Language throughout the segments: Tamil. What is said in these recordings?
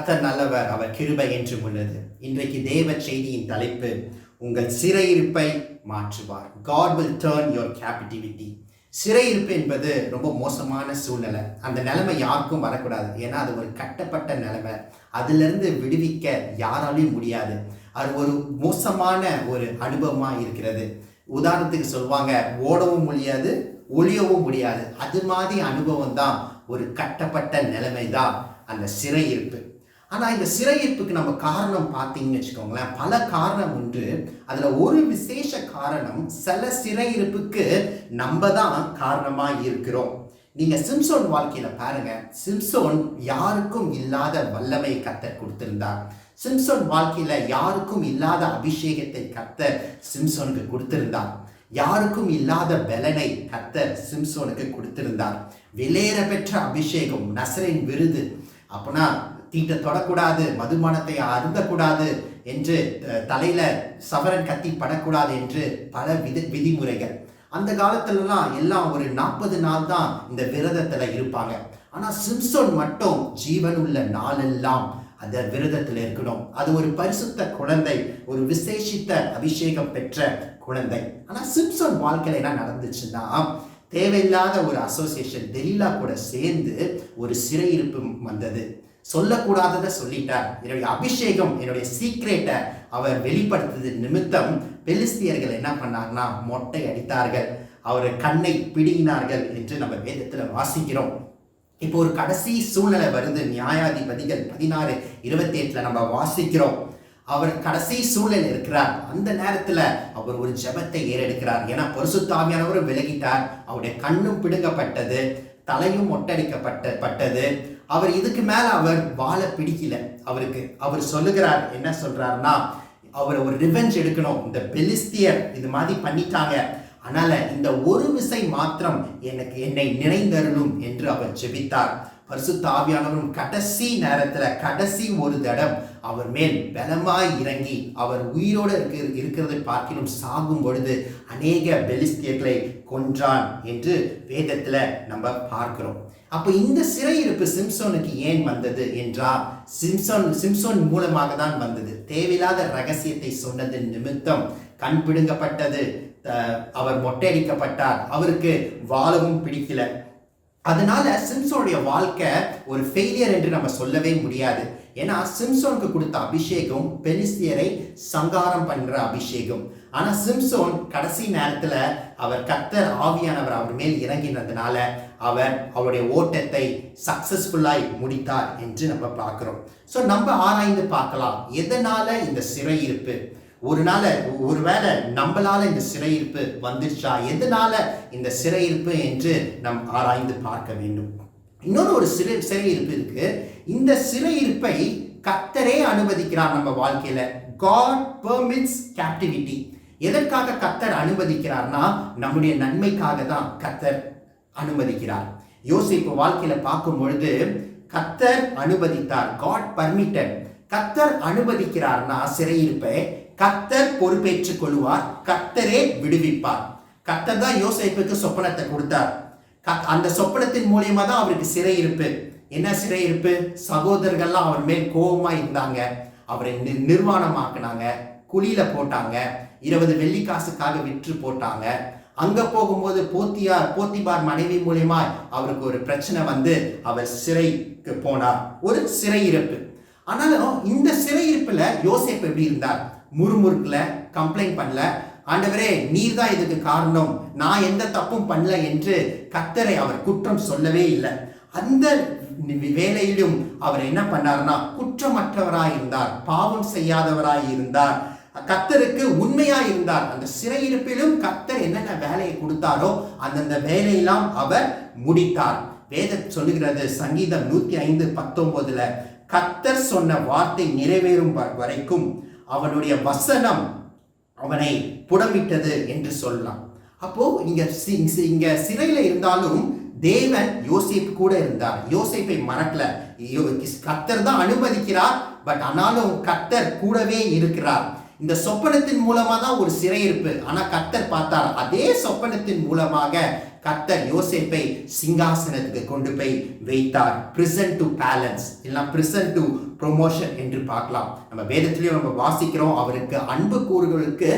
கர்த்தர் நல்லவர், அவர் கிருபை என்றும் உள்ளது. இன்றைக்கு தேவ செய்தியின் தலைப்பு, உங்கள் சிறையிருப்பை மாற்றுவார். God will turn your captivity. சிறையிருப்பு என்பது ரொம்ப மோசமான சூழ்நிலை. அந்த நிலைமை யாருக்கும் வரக்கூடாது. ஏன்னா அது ஒரு கட்டப்பட்ட நிலைமை. அதிலிருந்து விடுவிக்க யாராலையும் முடியாது. அது ஒரு மோசமான ஒரு அனுபவமாக இருக்கிறது. உதாரணத்துக்கு சொல்லுவாங்க, ஓடவும் முடியாது, ஒளியவும் முடியாது. அது மாதிரி அனுபவம் தான் ஒரு கட்டப்பட்ட நிலைமை தான் அந்த சிறையிருப்பு. ஆனால் இந்த சிறையிருப்புக்கு நம்ம காரணம் பார்த்தீங்கன்னு வச்சுக்கோங்களேன், பல காரணம் உண்டு. அதில் ஒரு விசேஷ காரணம், சில சிறையிருப்புக்கு நம்ம தான் காரணமாக இருக்கிறோம். நீங்கள் சிம்சோன் வாழ்க்கையில் பாருங்க, சிம்சோன் யாருக்கும் இல்லாத வல்லமை கர்த்தர் கொடுத்திருந்தார். சிம்சோன் வாழ்க்கையில் யாருக்கும் இல்லாத அபிஷேகத்தை கர்த்தர் சிம்சோனுக்கு கொடுத்திருந்தார். யாருக்கும் இல்லாத பலனை கர்த்தர் சிம்சோனுக்கு கொடுத்திருந்தார். விலையேற பெற்ற அபிஷேகம், நசரேன் விருது, அப்பனா தீட்ட தொடக்கூடாது, மதுபானத்தை அருந்தக்கூடாது என்று, தலையில சவரன் கத்தி படக்கூடாது என்று பல விதிமுறைகள். அந்த காலத்துலலாம் எல்லாம் ஒரு 40 நாள் தான் இந்த விரதத்துல இருப்பாங்க. ஆனா சிம்சோன் மட்டும் ஜீவனுள்ள நாளெல்லாம் அந்த விரதத்தில் இருக்கணும். அது ஒரு பரிசுத்த குழந்தை, ஒரு விசேஷித்த அபிஷேகம் பெற்ற குழந்தை. ஆனா சிம்சோன் வாழ்க்கையில என்ன நடந்துச்சுன்னா, தேவையில்லாத ஒரு அசோசியேஷன், தெலீலா கூட சேர்ந்து ஒரு சிறையிருப்பு வந்தது. சொல்லக்கூடாததை சொல்லிட்டார். என்னுடைய அபிஷேகம், என்னுடைய சீக்ரெட்டை அவர் வெளிப்படுத்துறது நிமித்தம் பெலிஸ்தியர்கள் என்ன பண்ணாங்கன்னா, மொட்டை அடித்தார்கள், அவர் கண்ணை பிடுங்கினார்கள் என்று நம்ம வேதத்துல வாசிக்கிறோம். இப்போ ஒரு கடைசி சூழ்நிலை வருது. நியாயாதிபதிகள் 16:28 நம்ம வாசிக்கிறோம். அவர் கடைசி சூழ்நிலை இருக்கிறார். அந்த நேரத்துல அவர் ஒரு ஜெபத்தை ஏறெடுக்கிறார். ஏன்னா பரிசுத்த ஆவியானவரும் விலகிட்டார், அவருடைய கண்ணும் பிடுங்கப்பட்டது, தலையும் ஒட்டடிக்கப்பட்டது. அவர் இதுக்கு மேல அவர் வாழ பிடிக்கல. அவர் சொல்லுகிறார், என்ன சொல்றாருன்னா, அவர் ஒரு ரிவெஞ்ச் எடுக்கணும். இந்த பெலிஸ்தியர் இது மாதிரி பண்ணிட்டாங்க, அதனால இந்த ஒரு விசை மாத்திரம் என்னை நினைந்தருளும் என்று அவர் ஜெபித்தார். பரிசுத்த ஆவியானவரும் கடைசி நேரத்துல, கடைசி ஒரு தடம் அவர் மேல் பலமாய் இறங்கி, அவர் உயிரோடு இருக்கிறதை பார்க்கிலும் சாகும் பொழுது அநேக பெலிஸ்தியர்களை கொன்றான் என்று வேதத்துல நம்ம பார்க்கிறோம். அப்ப இந்த சிறையிருப்பு சிம்சோனுக்கு ஏன் வந்தது என்றால், சிம்சோன் மூலமாக தான் வந்தது. தேவையில்லாத ரகசியத்தை சொன்னது நிமித்தம் கண் பிடுங்கப்பட்டது, அவர் மொட்டையடிக்கப்பட்டார், அவருக்கு வாழவும் பிடிக்கல. அதனால சிம்சோனுடைய வாழ்க்கை ஒரு ஃபெயிலியர் என்று நம்ம சொல்லவே முடியாது. ஏன்னா சிம்சோனுக்கு கொடுத்த அபிஷேகம் பெலிஸ்தியரை சங்காரம் பண்ற அபிஷேகம். ஆனா சிம்சோன் கடைசி நேரத்துல அவர் கர்த்தர் ஆவியானவர் அவர் மேல் இறங்கினதுனால அவருடைய ஓட்டத்தை சக்சஸ்ஃபுல்லாய் முடித்தார் என்று நம்ம பார்க்கிறோம். ஸோ நம்ம ஆராய்ந்து பார்க்கலாம், எதனால இந்த சிறையிருப்பு, ஒருவேளை நம்மளால இந்த சிறையிருப்பு வந்துருச்சா, எதனால இந்த சிறையிருப்பு என்று நம் ஆராய்ந்து பார்க்க வேண்டும். இன்னொரு ஒரு சிறையிருப்பு இருக்கு. இந்த சிறையிருப்பை கர்த்தரே அனுமதிக்கிறார் நம்ம வாழ்க்கையில. God permits captivity. எதற்காக கர்த்தர் அனுமதிக்கிறார்னா, நம்முடைய நன்மைக்காக தான் கர்த்தர் அனுமதிக்கிறார். யோசேப்பு வாழ்க்கையில பார்க்கும் பொழுது கர்த்தர் அனுமதித்தார். God permitted. கர்த்தர் அனுமதிக்கிறார்னா சிறையிருப்பை கர்த்தர் பொறுப்பேற்றுக் கொள்வார், கர்த்தரே விடுவிப்பார். கர்த்தர் தான் யோசேப்புக்கு சொப்பனத்தை கொடுத்தார். அந்த சொப்பனத்தின் மூலியமா தான் அவருக்கு சிறையிருப்பு. என்ன சிறையிருப்பு? சகோதரர்கள்லாம் அவர் மேல் கோபமா இருந்தாங்க, அவரை நிர்வாணமாக்குனாங்க, குழியில போட்டாங்க, 20 வெள்ளிக்காசுக்காக விற்று போட்டாங்க. அங்க போகும்போது போத்திபார் மனைவி மூலியமா அவருக்கு ஒரு பிரச்சனை வந்து அவர் சிறைக்கு போனார். ஒரு சிறையிருப்பு. ஆனாலும் இந்த சிறையிருப்புல யோசேப்பு எப்படி இருந்தார்? முறுமுறுக்கல, கம்ப்ளைண்ட் பண்ணல, ஆண்டவரே நீர் தான் இதுக்கு காரணம், நான் எந்த தப்பும் பண்ணல என்று கர்த்தரை அவர் குற்றம் சொல்லவே இல்லை. அந்த வேளையிலும் அவர் என்ன பண்ணார்னா, குற்றமற்றவராய் இருந்தார், பாவம் செய்யாதவராய் இருந்தார், கர்த்தருக்கு உண்மையாய் இருந்தார். அந்த சிறையிருப்பிலும் கர்த்தர் என்னென்ன வேலையை கொடுத்தாரோ அந்தந்த வேலையெல்லாம் அவர் முடித்தார். வேதம் சொல்லுகிறது, சங்கீதம் 105:19, கர்த்தர் சொன்ன வார்த்தை நிறைவேறும் வரைக்கும் அவனுடைய வசனம் அவனை புடமிட்டது என்று சொல்லலாம். அப்போ இங்க சிறையில இருந்தாலும் தேவன் யோசேப்பு கூட இருந்தார். யோசேப்பை மறக்கல. கர்த்தர் தான் அனுமதிக்கிறார், பட் ஆனாலும் கர்த்தர் கூடவே இருக்கிறார். இந்த சொப்பனத்தின் மூலமா தான் ஒரு சிறையிருப்பு. ஆனா கர்த்தர் பார்த்தார், அதே சொப்பனத்தின் மூலமாக கர்த்தர் யோசேப்பை சிங்காசனத்துக்கு கொண்டு போய் வைத்தார். பிரிசன் டு பேலன்ஸ் இல்ல பிரிசன் டு ப்ரொமோஷன் என்று பார்க்கலாம். நம்ம வேதத்திலையும் நம்ம வாசிக்கிறோம், அவருக்கு அன்பு கூறுகளுக்கு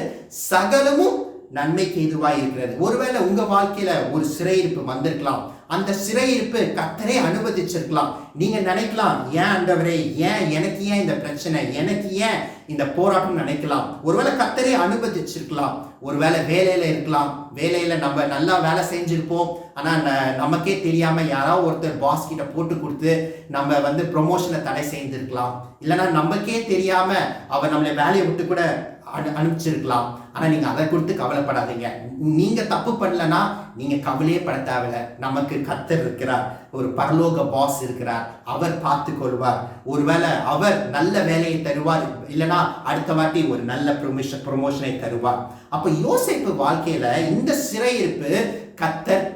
சகலமும் நன்மைக்கு ஏதுவாய் இருக்கிறது. ஒருவேளை உங்க வாழ்க்கையில ஒரு சிறையிருப்பு வந்திருக்கலாம். அந்த சிறையிருப்பு கர்த்தரே அனுமதிச்சிருக்கலாம். நீங்க நினைக்கலாம், ஏன் ஆண்டவரே, ஏன் எனக்கு, ஏன் இந்த பிரச்சனை, எனக்கு ஏன் இந்த போராட்டம் நினைக்கலாம். ஒருவேளை கர்த்தரே அனுமதிச்சிருக்கலாம். ஒருவேளை வேலையில இருக்கலாம், வேலையில நம்ம நல்லா வேலை செஞ்சிருப்போம், ஆனா நமக்கே தெரியாம யாராவது ஒருத்தர் பாஸ் கிட்ட போட்டு கொடுத்து நம்ம ப்ரொமோஷனை தடை செய்திருக்கலாம். இல்லைன்னா நமக்கே தெரியாம அவர் நம்மளை வேலையை விட்டு கூட அனுப்பிச்சிருக்கலாம். ஆனா நீங்க அதை குறித்து கவலைப்படாதீங்க. நீங்க தப்பு பண்ணலன்னா நீங்க கவலையே பட தேவையில்லை. நமக்கு கர்த்தர் இருக்கிறார், ஒரு பரலோக பாஸ் இருக்கிறார், அவர் பார்த்து கொள்வார். ஒருவேளை அவர் நல்ல வேலையை தருவார், இல்லைன்னா அடுத்த வாட்டி ஒரு நல்ல ப்ரொமோஷனை தருவார். அப்ப யோசேப்பு வாழ்க்கையில இந்த சிறையிருப்பு கர்த்தர்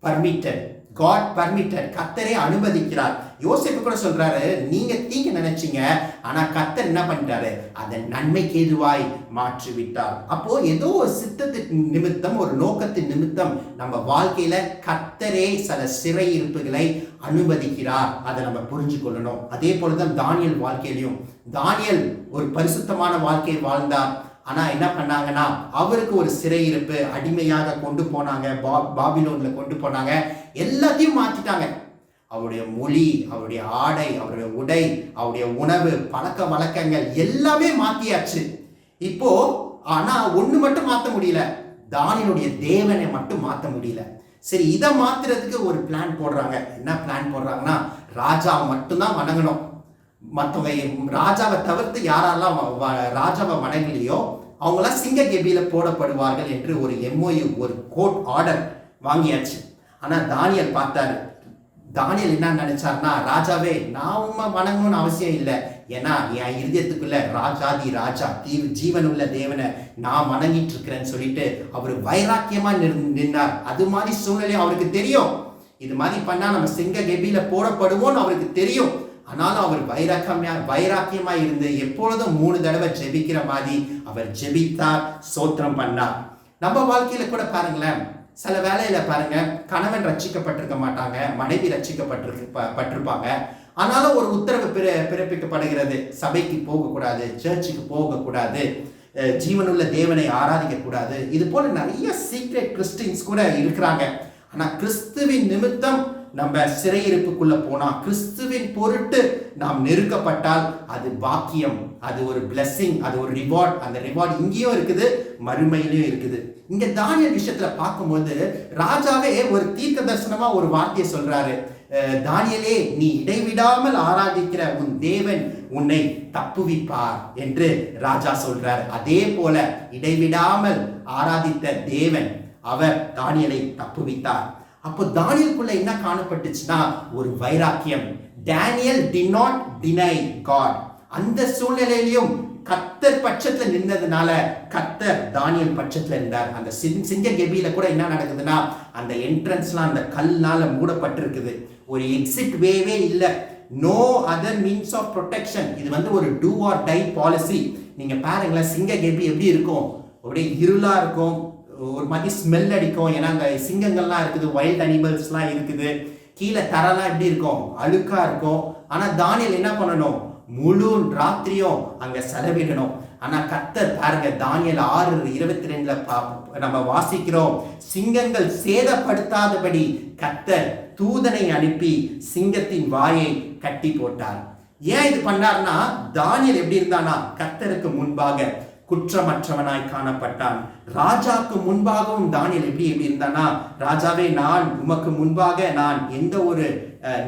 பர்மிட்டட், God permitted, கர்த்தரே அனுமதிக்கிறார். யோசேப்பு கூட சொல்றாரு, நீங்க தீங்கு நினைச்சீங்க, ஆனா கர்த்தர் என்ன பண்ணிட்டாரு, அதை நன்மைக்கு ஏதுவாய் மாற்றி விட்டார். அப்போ ஏதோ ஒரு சித்தத்தின் நிமித்தம், ஒரு நோக்கத்தின் நிமித்தம் நம்ம வாழ்க்கையில கர்த்தரே சில சிறையிருப்புகளை அனுமதிக்கிறார். அதை நம்ம புரிஞ்சு கொள்ளணும். அதே போலதான் தானியேல் வாழ்க்கையிலையும், தானியேல் ஒரு பரிசுத்தமான வாழ்க்கையை வாழ்ந்தார். ஆனா என்ன பண்ணாங்கன்னா, அவருக்கு ஒரு சிறையிருப்பு, அடிமையாக கொண்டு போனாங்க, பாபிலோன்ல கொண்டு போனாங்க, எல்லாத்தையும் மாத்திட்டாங்க. அவருடைய மொழி, அவருடைய ஆடை, அவருடைய உடை, அவருடைய உணவு, பழக்க வழக்கங்கள் எல்லாமே மாத்தியாச்சு இப்போ. ஆனா ஒண்ணு மட்டும் மாத்த முடியல, தானியேலுடைய தேவனை மட்டும் மாத்த முடியல. சரி, இதை மாத்துறதுக்கு ஒரு பிளான் போடுறாங்க. என்ன பிளான் போடுறாங்கன்னா, ராஜாவை மட்டும்தான் வணங்கணும், மற்றவங்க ராஜாவை தவிர்த்து யாரெல்லாம் ராஜாவை வணங்கலையோ அவங்களாம் சிங்க கெபியில போடப்படுவார்கள் என்று ஒரு MOU, ஒரு கோர்ட் ஆர்டர் வாங்கியாச்சு. ஆனா தானியேல் பார்த்தாரு. தானியேல் என்ன நினைச்சாருன்னா, ராஜாவே நான் உண்மை வணங்கணும்னு அவசியம் இல்லை, ஏன்னா என் இருதயத்துக்குள்ள ராஜாதி ராஜா ஜீவனுள்ள தேவனை நான் வணங்கிட்டு இருக்கிறேன்னு சொல்லிட்டு அவர் வைராக்கியமா நின்றார். அது மாதிரி சூழ்நிலை அவருக்கு தெரியும், இது மாதிரி பண்ணா நம்ம சிங்க கெபியில போடப்படுவோம்னு அவருக்கு தெரியும். ஆனாலும் அவர் வைராக்கியமா இருந்து எப்பொழுதும் 3 தடவை ஜெபிக்கிற மாதிரி அவர் ஜெபித்தார், சோத்திரம் பண்ணார். நம்ம வாழ்க்கையில கூட பாருங்களேன், சில வேலையில பாருங்க, கணவன் ரட்சிக்கப்பட்டிருக்க மாட்டாங்க, மனைவி ரட்சிக்கப்பட்டிருப்பாங்க. ஆனாலும் ஒரு உத்தரவு பிறப்பிக்கப்படுகிறது, சபைக்கு போகக்கூடாது, சர்ச்சுக்கு போகக்கூடாது, ஜீவனுள்ள தேவனை ஆராதிக்க கூடாது. இது போல நிறைய சீக்ரெட் கிறிஸ்டியன்ஸ் கூட இருக்கிறாங்க. ஆனா கிறிஸ்துவின் நிமித்தம் நம்ம சிறையிருப்புக்குள்ள போனா, கிறிஸ்துவின் பொருட்டு நாம் நெருக்கப்பட்டால் அது பாக்கியம், அது ஒரு பிளெஸிங், அது ஒரு ரிவார்ட். அந்த ரிவார்ட் இங்கேயும் இருக்குது, மறுமையிலையும் இருக்குது. இங்க தானியேல் விஷயத்துல பார்க்கும்போது ராஜாவே ஒரு தீர்க்க தரிசனமா ஒரு வார்த்தையை சொல்றாரு, தானியேலே, நீ இடைவிடாமல் ஆராதிக்கிற உன் தேவன் உன்னை தப்புவிப்பார் என்று ராஜா சொல்றார். அதே போல இடைவிடாமல் ஆராதித்த தேவன் அவர் தானியேலை தப்புவித்தார். அப்போ தானியேலுக்குள்ள என்ன காணப்பட்டுச்சுன்னா, ஒரு வைராக்கியம். Daniel did not deny God. அந்த சூழ்நிலையிலும் கர்த்தர் பட்சத்துல நின்றதுனால கர்த்தர் தானியேல் பட்சத்துல இருந்தார். அந்த சிங்க கெபியில கூட என்ன நடக்குதுன்னா, அந்த என்ட்ரன்ஸ்லாம் அந்த கல்னால மூடப்பட்டிருக்குது, ஒரு எக்ஸிட் வேவே இல்ல, no other means of protection. இது ஒரு டூ ஆர் டை பாலிசி. நீங்க பாருங்களேன், சிங்க கெபி எப்படி இருக்கும், அப்படியே இருளா இருக்கும், ஒரு மாதிரி ஸ்மெல் அடிக்கும், ஏன்னா அந்த சிங்கங்கள்லாம் இருக்குது, வைல்ட் அனிமல்ஸ்லாம் இருக்குது, கீழே தரலாம் எப்படி இருக்கும், அழுக்கா இருக்கும். ஆனா தானியேல் என்ன பண்ணணும், முழு ராத்திரியும் அங்க செலவிடணும். ஆனா கர்த்தர் பாருங்க, தானியேல் 6:22 நம்ம வாசிக்கிறோம், சிங்கங்கள் சேதப்படுத்தாதபடி கர்த்தர் தூதனை அனுப்பி சிங்கத்தின் வாயை கட்டி போட்டார். ஏன் இது பண்ணார்னா, தானியேல் எப்படி இருந்தானா, கர்த்தருக்கு முன்பாக குற்றமற்றவனாய் காணப்பட்டான். ராஜாக்கு முன்பாகவும் தானியேல் எப்படி இருந்தானா, ராஜாவே, நான் உமக்கு முன்பாக நான் எந்த ஒரு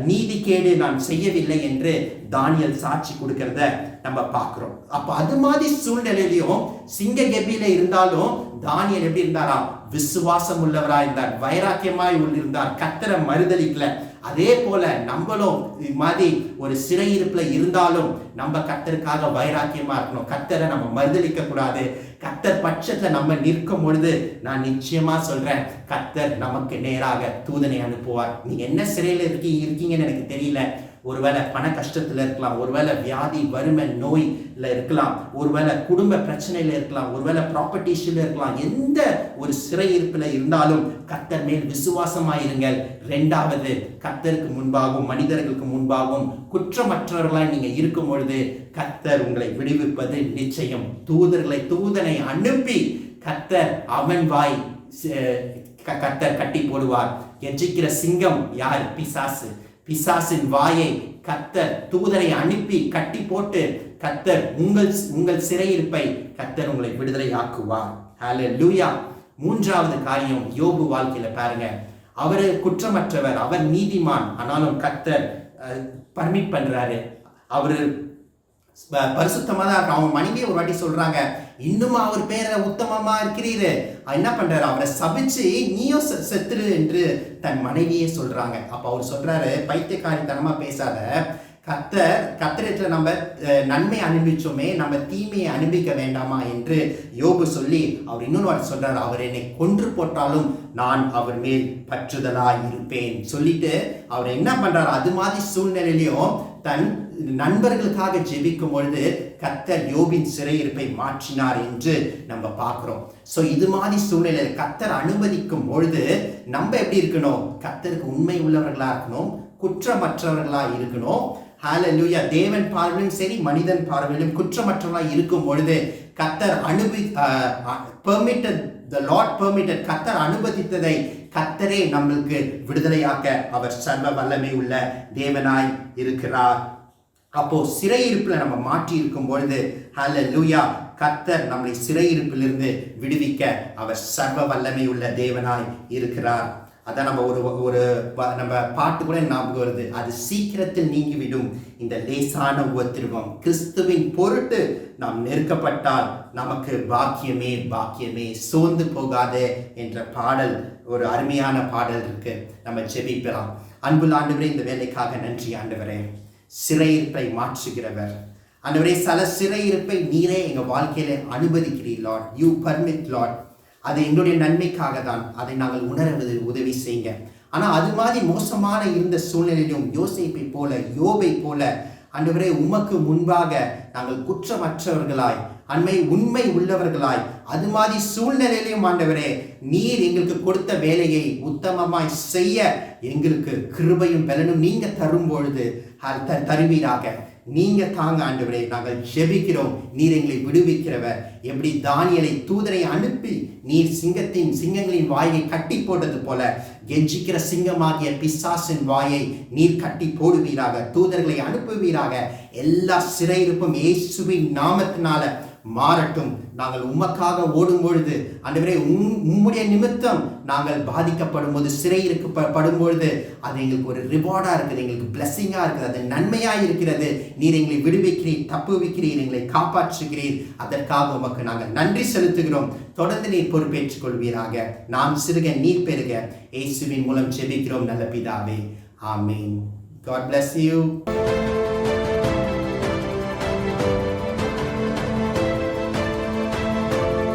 நீதிகேடு நான் செய்யவில்லை என்று தானியேல் சாட்சி கொடுக்கிறத நம்ம பார்க்கிறோம். அப்ப அது மாதிரி சூழ்நிலையிலையும் சிங்க கெபியில இருந்தாலும் தானியேல் எப்படி இருந்தாரா, விசுவாசம் உள்ளவராய் இருந்தார், வைராக்கியமாய் இருந்தார், கர்த்தரை மறுதலிக்கல. அதே போல நம்மளும் இது மாதிரி ஒரு சிறையிருப்புல இருந்தாலும் நம்ம கர்த்தருக்காக வைராக்கியமா இருக்கணும், கர்த்தரை நம்ம மறுதலிக்க கூடாது. கர்த்தர் பட்சத்துல நம்ம நிற்கும் பொழுது நான் நிச்சயமா சொல்றேன், கர்த்தர் நமக்கு நேராக தூதனை அனுப்புவார். நீங்க என்ன சிறையில இருக்கீங்கன்னு எனக்கு தெரியல, ஒருவேளை பண கஷ்டத்துல இருக்கலாம், ஒருவேளை வியாதி வறுமை நோய்ல இருக்கலாம், ஒருவேளை குடும்ப பிரச்சனையில இருக்கலாம், ஒருவேளை ப்ராப்பர்ட்டி இஷ்யூல இருக்கலாம். எந்த ஒரு சிறையிருப்புல இருந்தாலும் கர்த்தர் மேல் விசுவாசமாயிருங்கள். இரண்டாவது, கர்த்தருக்கு முன்பாகவும் மனிதர்களுக்கு முன்பாகவும் குற்றமற்றவர்களாய் நீங்க இருக்கும் பொழுது கர்த்தர் உங்களை விடுவிப்பது நிச்சயம். தூதனை அனுப்பி கர்த்தர் அவன் வாய் கர்த்தர் கட்டி போடுவார். கெர்ச்சிக்கிற சிங்கம் யார்? பிசாசு. பிசாசின் வாயை கர்த்தர் தூதரை அனுப்பி கட்டி போட்டு கர்த்தர் உங்கள் சிறையிருப்பை கர்த்தர் உங்களை விடுதலை ஆக்குவார். ஹல்லேலூயா. மூன்றாவது காரியம், யோபு வாழ்க்கையில பாருங்க. அவரு குற்றமற்றவர், அவர் நீதிமான். ஆனாலும் கர்த்தர் பர்மிட் பண்றாரு. அவரு பரிசுத்தமா தான் இருக்கு. அவங்க மனைவியை ஒரு வாட்டி சொல்றாங்க, இன்னும் அவர் பேரை உத்தமமா இருக்கிறீரு. என்ன பண்றாரு? அவரை சபிச்சு நீயும் செத்துரு என்று தன் மனைவியே சொல்றாங்க. அப்ப அவர் சொல்றாரு, பைத்தியக்காரித்தனமா பேசாத, கர்த்தரிடத்துல நம்ம நன்மை அனுபவிச்சோமே, நம்ம தீமையை அனுபவிக்க வேண்டாமா என்று யோபு சொல்லி அவர் இன்னொரு வாட்டி சொல்றாரு, அவர் என்னை கொன்று போட்டாலும் நான் அவர் மேல் பற்றுதலாய் இருப்பேன் சொல்லிட்டு அவர் என்ன பண்றாரு? அது மாதிரி சூழ்நிலையிலையும் தன் நண்பர்களுக்காக ஜெபிக்கும் பொழுது கர்த்தர் யோபின் சிறையிருப்பை மாற்றினார் என்று நம்ம பார்க்கிறோம். சோ இது மாதிரி சூழ்நிலை கர்த்தர் அனுமதிக்கும் பொழுது நம்ம எப்படி இருக்கணும்? கர்த்தருக்கு உண்மை உள்ளவர்களா இருக்கணும், குற்றமற்றவர்களா இருக்கணும். ஹல்லேலூயா. தேவன் பார்வையிலும் சரி, மனிதன் பார்வையிலும் குற்றமற்றவர்களா இருக்கும் பொழுது கர்த்தர் கர்த்தர் அனுமதித்ததை கர்த்தரே நம்மளுக்கு விடுதலையாக்க அவர் சர்வ வல்லமை உள்ள தேவனாய் இருக்கிறார். அப்போ சிறையிருப்புல நம்ம மாற்றி இருக்கும் பொழுது ஹல்லேலூயா, கர்த்தர் நம்மளை சிறையிருப்பிலிருந்து விடுவிக்க அவர் சர்வ வல்லமை உள்ள தேவனாய் இருக்கிறார். அதான் நம்ம நம்ம பாட்டு கூட ஞாபகம் வருது, அது சீக்கிரத்தில் நீங்கிவிடும் இந்த லேசான உபத்திரவம், கிறிஸ்துவின் பொருட்டு நாம் நெருக்கப்பட்டால் நமக்கு பாக்கியமே பாக்கியமே, சோர்ந்து போகாதே என்ற பாடல், ஒரு அருமையான பாடல் இருக்கு. நம்ம ஜெபிக்கலாம். அன்புள்ள ஆண்டவரே, இந்த வேலைக்காக நன்றி ஆண்டவரே. சிறையிருப்பை மாற்றுகிறவர் ஆண்டவரே, சில சிறையிருப்பை நீரே எங்க வாழ்க்கையில அனுமதிக்கிறீர் லார்ட். You permit Lord. அது எங்களுடைய நன்மைக்காக தான். அதை நாங்கள் உணர்வது உதவி செய்யுங்க. ஆனா அது மாதிரி மோசமான இருந்த சூழ்நிலையிலும் யோசேப்பை போல, யோபை போல ஆண்டவரே, உமக்கு முன்பாக நாங்கள் குற்றமற்றவர்களாய், உண்மை உள்ளவர்களாய், அது மாதிரி சூழ்நிலையிலும் ஆண்டவரே, நீர் எங்களுக்கு கொடுத்த வேலையை உத்தமமாய் செய்ய எங்களுக்கு கிருபையும் பலனும் நீங்க தரும் பொழுது தருவீராக. நீங்க தாங்க ஆண்டவரே, நாங்கள் ஜெபிக்கிறோம். நீர் எங்களை விடுவிக்கிறவர். எப்படி தானியேலை தூதரை அனுப்பி நீர் சிங்கங்களின் வாயை கட்டி போட்டது போல கெஞ்சிக்கிற சிங்கமாகிய பிசாசின் வாயை நீர் கட்டி போடுவீராக. தூதர்களை அனுப்புவீராக. எல்லா சிறையிருப்பும் இயேசுவின் நாமத்தினால மாறட்டும். நாங்கள் உமக்காக ஓடும் பொழுது ஆண்டவரே, உம்முடைய நிமித்தம் நாங்கள் பாதிக்கப்படும் போது, சிறையிருக்கப்படும் பொழுது அது எங்களுக்கு ஒரு ரிவார்டா இருக்குது, எங்களுக்கு பிளஸிங்கா இருக்குது, அது நன்மையா இருக்கிறது. நீர் எங்களை விடுவிக்கிறீர், தப்புவிக்கிறீர், எங்களை காப்பாற்றுகிறீர். அதற்காக உமக்கு நாங்கள் நன்றி செலுத்துகிறோம். தொடர்ந்து நீர் பொறுப்பேற்றுக் கொள்வீராக. நாம் சிறுக நீர் பெருக. இயேசுவின் மூலம் ஜெபிக்கிறோம் நல்ல பிதாவே. ஆமென். God bless you.